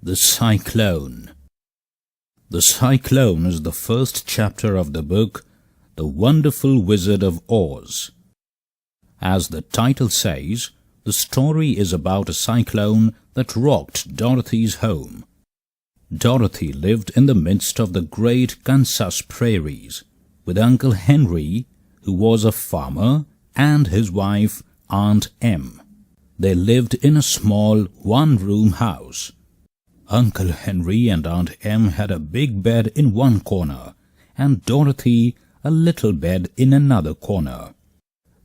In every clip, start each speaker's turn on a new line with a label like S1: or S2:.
S1: The Cyclone. The Cyclone is the first chapter of the book, The Wonderful Wizard of Oz. As the title says, the story is about a cyclone that rocked Dorothy's home. Dorothy lived in the midst of the great Kansas prairies with Uncle Henry, who was a farmer, and his wife, Aunt Em. They lived in a small one-room house. Uncle Henry and Aunt Em had a big bed in one corner, and Dorothy a little bed in another corner.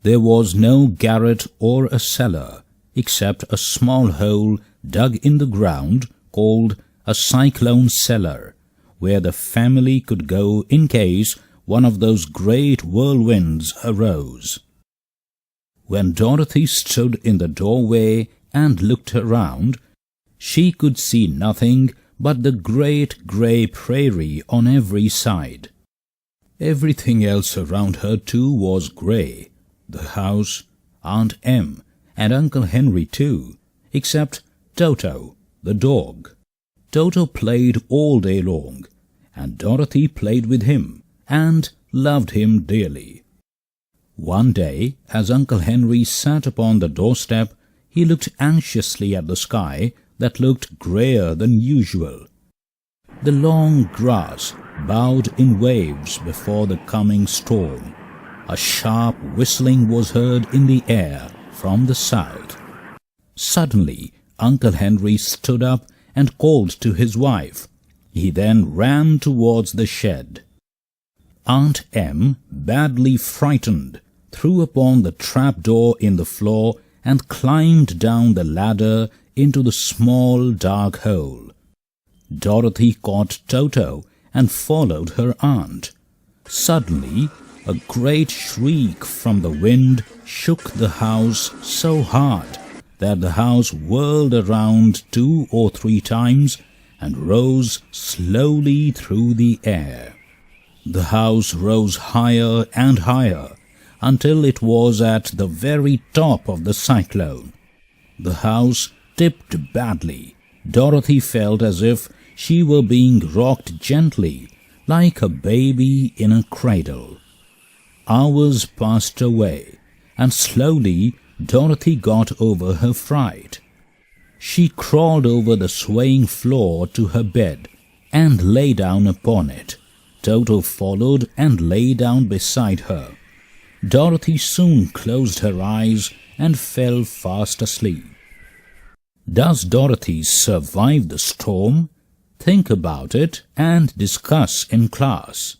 S1: There was no garret or a cellar, except a small hole dug in the ground called a cyclone cellar, where the family could go in case one of those great whirlwinds arose. When Dorothy stood in the doorway and looked around, she could see nothing but the great grey prairie on every side. Everything else around her too was grey, the house, Aunt Em, and Uncle Henry too, except Toto, the dog. Toto played all day long, and Dorothy played with him and loved him dearly. One day, as Uncle Henry sat upon the doorstep, he looked anxiously at the sky that looked greyer than usual. The long grass bowed in waves before the coming storm. A sharp whistling was heard in the air from the south. Suddenly, Uncle Henry stood up and called to his wife. He then ran towards the shed. Aunt Em, badly frightened, threw open the trapdoor in the floor and climbed down the ladder into the small dark hole. Dorothy caught Toto and followed her aunt. Suddenly, a great shriek from the wind shook the house so hard that the house whirled around 2 or 3 times and rose slowly through the air. The house rose higher and higher until it was at the very top of the cyclone. The house tipped badly. Dorothy felt as if she were being rocked gently, like a baby in a cradle. Hours passed away, and slowly Dorothy got over her fright. She crawled over the swaying floor to her bed and lay down upon it. Toto followed and lay down beside her. Dorothy soon closed her eyes and fell fast asleep. Does Dorothy survive the storm? Think about it and discuss in class.